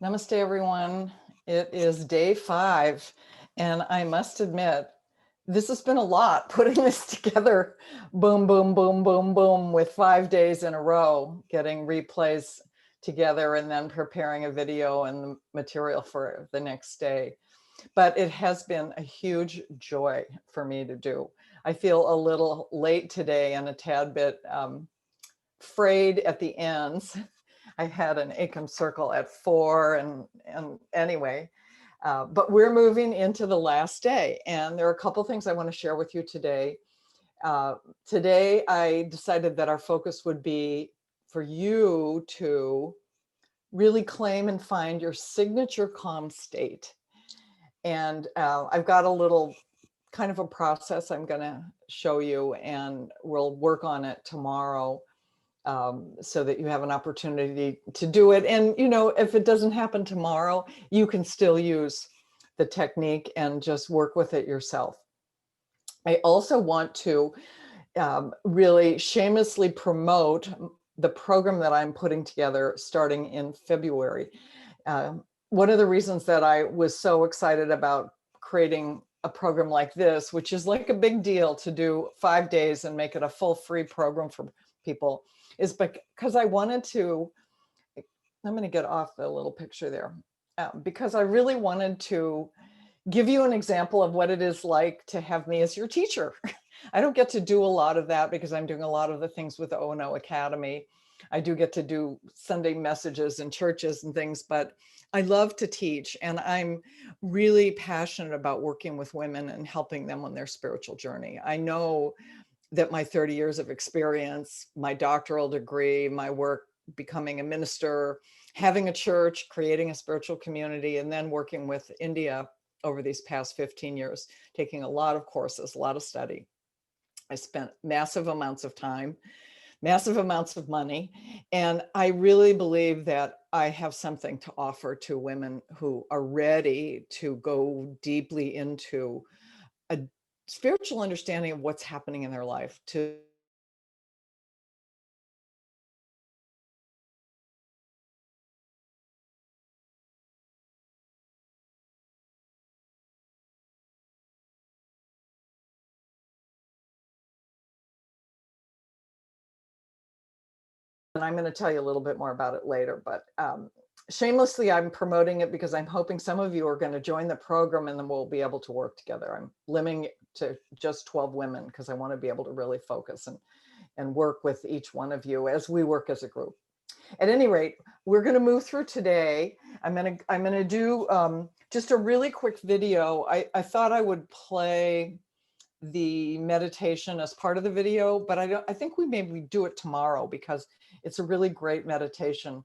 Namaste, everyone. It is day 5, and I must admit, this has been a lot putting this together. Boom, boom, boom, boom, boom, with 5 days in a row, getting replays together and then preparing a video and the material for the next day. But it has been a huge joy for me to do. I feel a little late today and a tad bit frayed at the ends. I had an ACOM circle at 4 and anyway, but we're moving into the last day, and there are a couple things I want to share with you today. Today, I decided that our focus would be for you to really claim and find your signature calm state. And I've got a little kind of a process I'm going to show you, and we'll work on it tomorrow. So that you have an opportunity to do it. And, you know, if it doesn't happen tomorrow, you can still use the technique and just work with it yourself. I also want to really shamelessly promote the program that I'm putting together starting in February. One of the reasons that I was so excited about creating a program like this, which is like a big deal to do 5 days and make it a full free program for people, is because I wanted to, I'm going to get off the little picture there, because I really wanted to give you an example of what it is like to have me as your teacher. I don't get to do a lot of that because I'm doing a lot of the things with the O&O Academy. I do get to do Sunday messages in churches and things, but I love to teach, and I'm really passionate about working with women and helping them on their spiritual journey. I know that my 30 years of experience, my doctoral degree, my work becoming a minister, having a church, creating a spiritual community, and then working with India over these past 15 years, taking a lot of courses, a lot of study. I spent massive amounts of time, massive amounts of money, and I really believe that I have something to offer to women who are ready to go deeply into a spiritual understanding of what's happening in their life, to and I'm going to tell you a little bit more about it later, but shamelessly, I'm promoting it because I'm hoping some of you are going to join the program, and then we'll be able to work together. I'm limiting it to just 12 women because I want to be able to really focus and work with each one of you as we work as a group. At any rate, we're going to move through today. I'm going to do just a really quick video. I thought I would play the meditation as part of the video, but I think we maybe do it tomorrow because it's a really great meditation.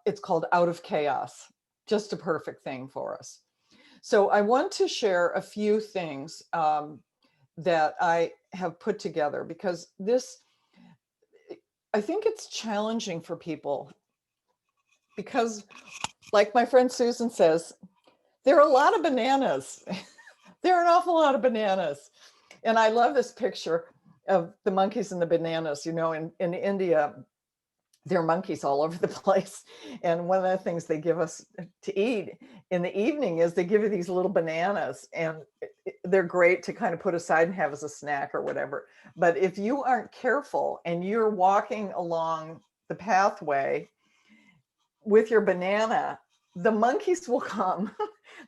It's called Out of Chaos, just a perfect thing for us. So I want to share a few things that I have put together, because I think it's challenging for people, because like my friend Susan says, there are a lot of bananas. There are an awful lot of bananas. And I love this picture of the monkeys and the bananas. You know, in India, there are monkeys all over the place. And one of the things they give us to eat in the evening is they give you these little bananas, and they're great to kind of put aside and have as a snack or whatever. But if you aren't careful and you're walking along the pathway with your banana, the monkeys will come.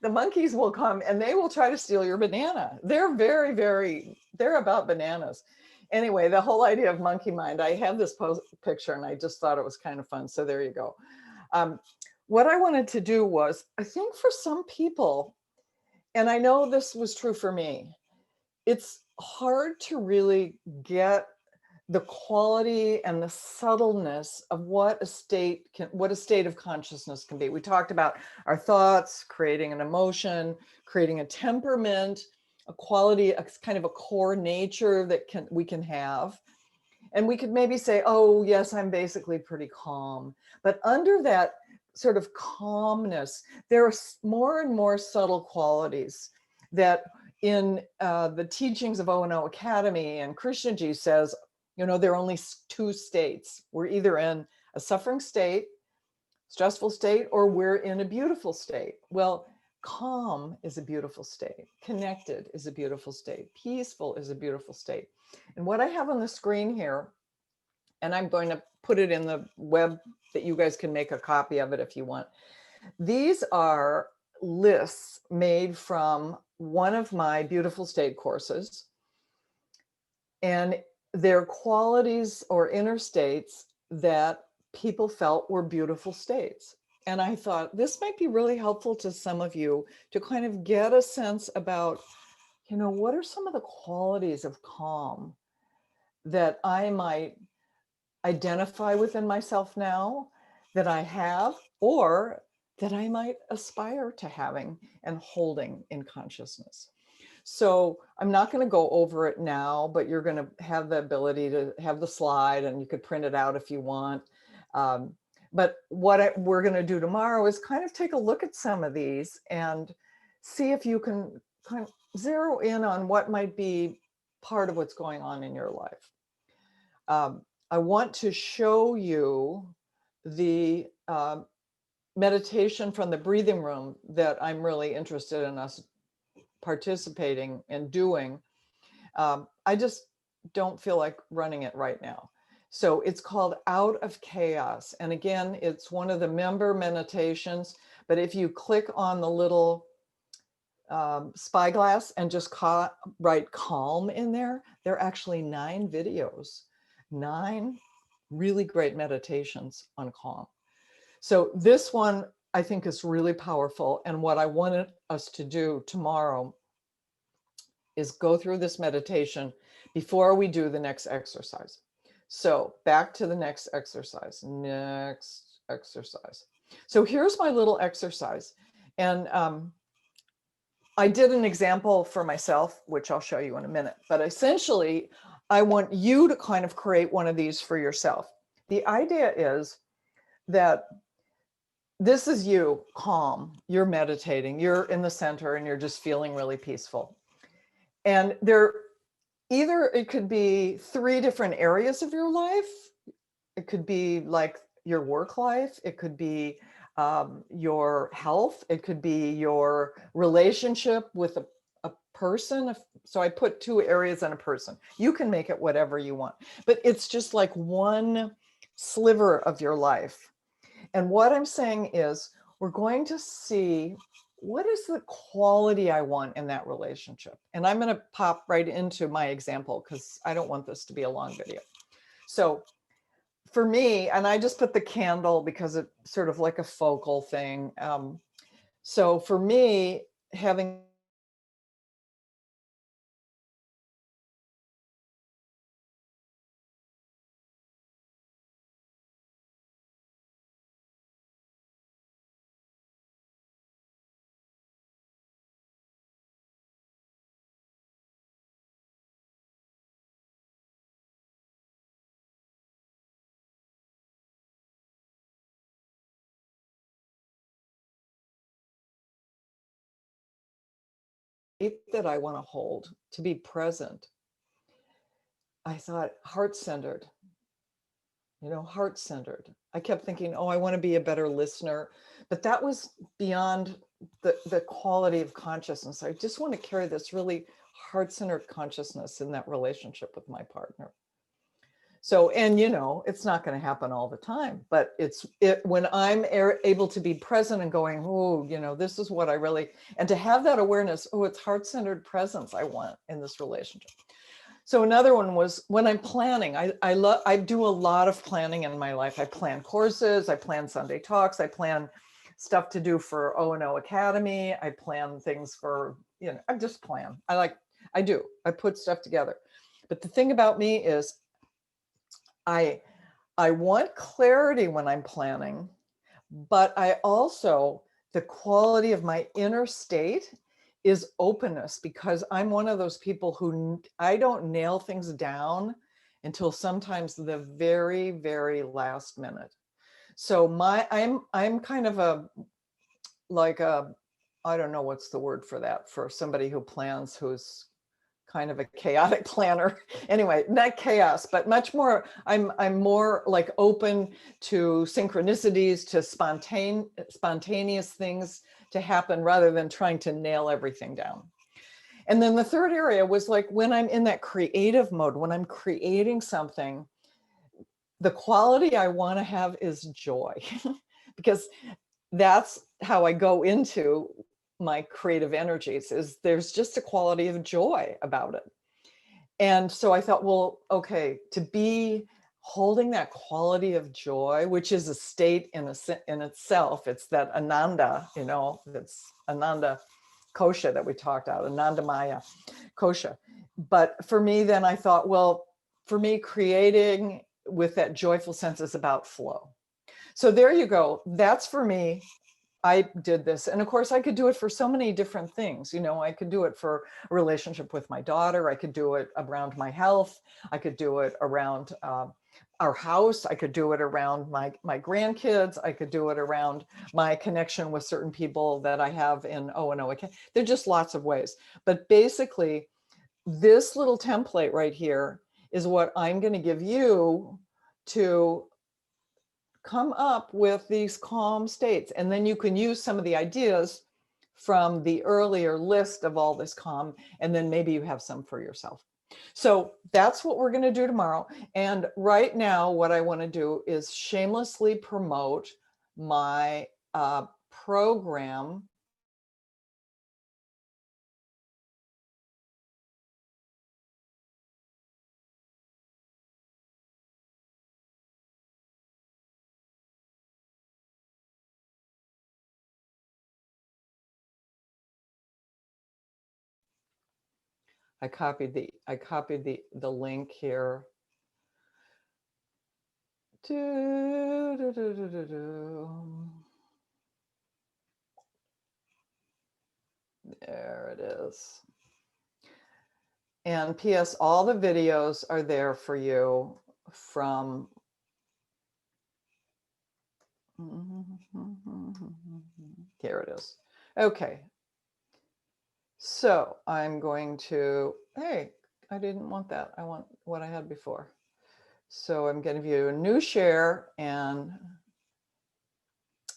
The monkeys will come and they will try to steal your banana. They're they're about bananas. Anyway, the whole idea of monkey mind, I have this picture and I just thought it was kind of fun. So there you go. What I wanted to do was, I think for some people, and I know this was true for me, it's hard to really get the quality and the subtleness of what a state of consciousness can be. We talked about our thoughts, creating an emotion, creating a temperament, a quality, a kind of a core nature that we can have. And we could maybe say, oh, yes, I'm basically pretty calm. But under that sort of calmness, there are more and more subtle qualities that in the teachings of O&O Academy, and Krishnaji says, you know, there are only 2 states. We're either in a suffering state stressful state or we're in a beautiful state. Well, calm is a beautiful state. Connected is a beautiful state. Peaceful is a beautiful state. And what I have on the screen here, and I'm going to put it in the web that you guys can make a copy of it if you want. These are lists made from one of my beautiful state courses. And they're qualities or inner states that people felt were beautiful states. And I thought this might be really helpful to some of you to kind of get a sense about, what are some of the qualities of calm that I might identify within myself now, that I have, or that I might aspire to having and holding in consciousness. So I'm not going to go over it now, but you're going to have the ability to have the slide and you could print it out if you want. But what we're going to do tomorrow is kind of take a look at some of these and see if you can kind of zero in on what might be part of what's going on in your life. I want to show you the meditation from the breathing room that I'm really interested in us participating and doing. I just don't feel like running it right now. So it's called Out of Chaos. And again, it's one of the member meditations, but if you click on the little spyglass and just write calm in there, there are actually 9 videos, 9 really great meditations on calm. So this one I think is really powerful. And what I wanted us to do tomorrow is go through this meditation before we do the next exercise. So back to the next exercise. So here's my little exercise. And I did an example for myself, which I'll show you in a minute. But essentially, I want you to kind of create one of these for yourself. The idea is that this is you, calm, you're meditating, you're in the center and you're just feeling really peaceful. And it could be 3 different areas of your life. It could be like your work life. It could be your health. It could be your relationship with a person. So I put 2 areas on a person. You can make it whatever you want, but it's just like one sliver of your life. And what I'm saying is we're going to see what is the quality I want in that relationship. And I'm going to pop right into my example because I don't want this to be a long video. So for me, and I just put the candle because it's sort of like a focal thing. So for me, having that I want to hold, to be present, I thought heart-centered, heart-centered. I kept thinking, oh, I want to be a better listener, but that was beyond the quality of consciousness. I just want to carry this really heart-centered consciousness in that relationship with my partner. So, and it's not going to happen all the time, but when I'm able to be present and going, oh, this is what I really, and to have that awareness, oh, it's heart-centered presence I want in this relationship. So another one was when I'm planning. I do a lot of planning in my life. I plan courses, I plan Sunday talks, I plan stuff to do for O&O Academy. I plan things for, I just plan. I put stuff together. But the thing about me is I want clarity when I'm planning, but I also, the quality of my inner state is openness, because I'm one of those people who I don't nail things down until sometimes the very, very last minute. So I'm kind of I don't know what's the word for that, for somebody who plans, who's kind of a chaotic planner. Anyway, not chaos, but much more, I'm more like open to synchronicities, to spontaneous things to happen rather than trying to nail everything down. And then the third area was like when I'm in that creative mode, when I'm creating something, the quality I want to have is joy, because that's how I go into my creative energies, is there's just a quality of joy about it. And so I thought, well, okay, to be holding that quality of joy, which is a state in itself, it's that Ananda, that's Ananda Kosha that we talked about, Ananda Maya Kosha. But for me, then I thought, well, for me, creating with that joyful sense is about flow. So there you go. That's for me. I did this. And of course, I could do it for so many different things. I could do it for a relationship with my daughter. I could do it around my health. I could do it around our house. I could do it around my grandkids. I could do it around my connection with certain people that I have in O&O. There are just lots of ways. But basically, this little template right here is what I'm going to give you to come up with these calm states. And then you can use some of the ideas from the earlier list of all this calm, and then maybe you have some for yourself. So that's what we're going to do tomorrow. And right now, what I want to do is shamelessly promote my program. I copied the link here. There it is. And P.S. all the videos are there for you from. Here it is. Okay. So I'm going to, hey, I didn't want that. I want what I had before. So I'm going to give you a new share, and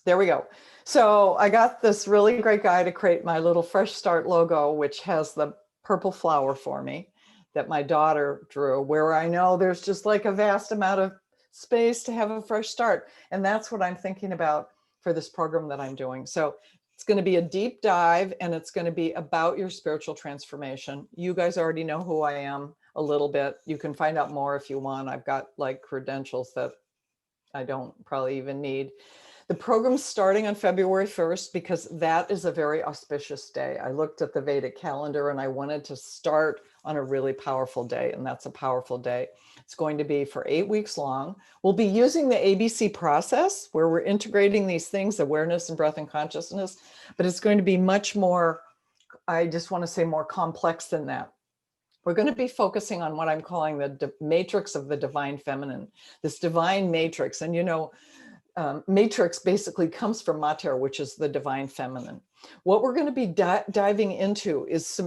there we go. So I got this really great guy to create my little Fresh Start logo, which has the purple flower for me that my daughter drew, where I know there's just like a vast amount of space to have a fresh start. And that's what I'm thinking about for this program that I'm doing. So it's going to be a deep dive, and it's going to be about your spiritual transformation. You guys already know who I am a little bit. You can find out more if you want. I've got like credentials that I don't probably even need. The program's starting on February 1st because that is a very auspicious day. I looked at the Vedic calendar and I wanted to start on a really powerful day, and that's a powerful day. It's going to be for 8 weeks long. We'll be using the ABC process where we're integrating these things, awareness and breath and consciousness, but it's going to be much more, I just want to say more complex than that. We're going to be focusing on what I'm calling the matrix of the divine feminine, this divine matrix. And matrix basically comes from mater, which is the divine feminine. What we're going to be diving into is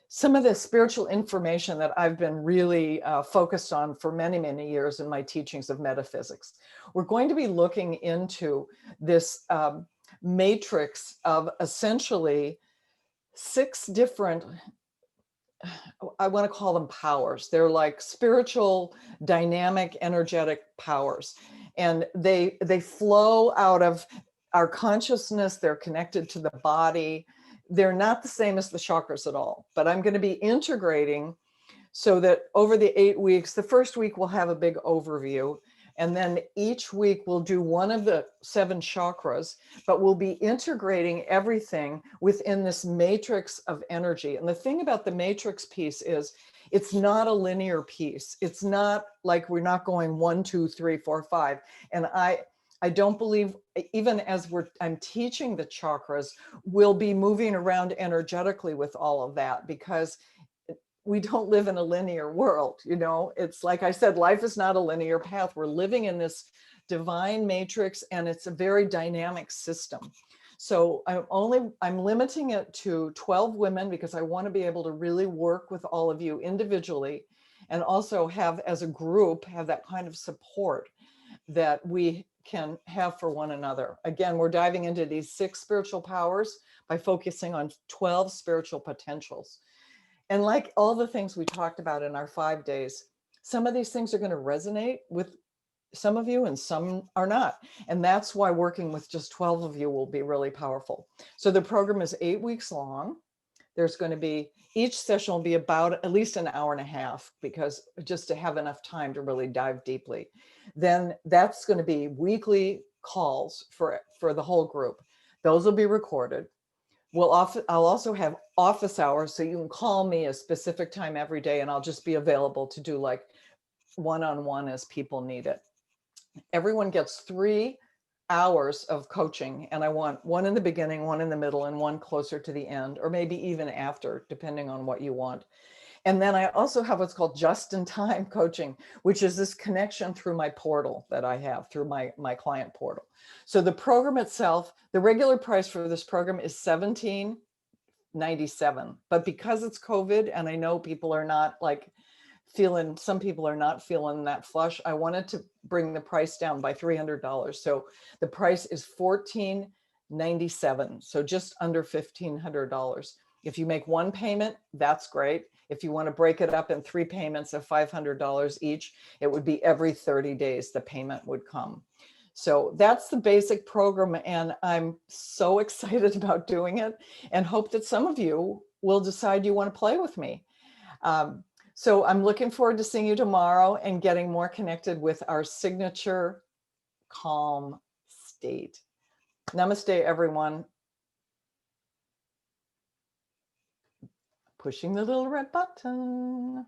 some of the spiritual information that I've been really focused on for many, many years in my teachings of metaphysics. We're going to be looking into this matrix of essentially 6 different, I want to call them powers. They're like spiritual, dynamic, energetic powers. And they flow out of our consciousness. They're connected to the body. They're not the same as the chakras at all, but I'm going to be integrating so that over the 8 weeks, the first week we'll have a big overview. And then each week we'll do one of the 7 chakras, but we'll be integrating everything within this matrix of energy. And the thing about the matrix piece is it's not a linear piece. It's not like we're not going 1, 2, 3, 4, 5. And I don't believe, even as I'm teaching the chakras, we'll be moving around energetically with all of that, because we don't live in a linear world. It's like I said, life is not a linear path. We're living in this divine matrix, and it's a very dynamic system. So I'm limiting it to 12 women because I want to be able to really work with all of you individually and also have as a group, have that kind of support that we can have for one another. Again, we're diving into these 6 spiritual powers by focusing on 12 spiritual potentials. And like all the things we talked about in our 5 days, some of these things are going to resonate with some of you and some are not. And that's why working with just 12 of you will be really powerful. So the program is 8 weeks long. There's going to be, each session will be about at least an hour and a half, because just to have enough time to really dive deeply. Then that's going to be weekly calls for the whole group. Those will be recorded. I'll also have office hours, so you can call me a specific time every day and I'll just be available to do like one-on-one as people need it. Everyone gets 3 hours of coaching, and I want one in the beginning, one in the middle, and one closer to the end, or maybe even after, depending on what you want. And then I also have what's called just-in-time coaching, which is this connection through my portal that I have through my client portal. So the program itself, the regular price for this program is $17.97, but because it's COVID and I know people are not like some people are not feeling that flush, I wanted to bring the price down by $300. So the price is $14.97, so just under $1,500. If you make one payment, that's great. If you want to break it up in 3 payments of $500 each, it would be every 30 days the payment would come. So that's the basic program, and I'm so excited about doing it and hope that some of you will decide you want to play with me. So I'm looking forward to seeing you tomorrow and getting more connected with our signature calm state. Namaste, everyone. Pushing the little red button.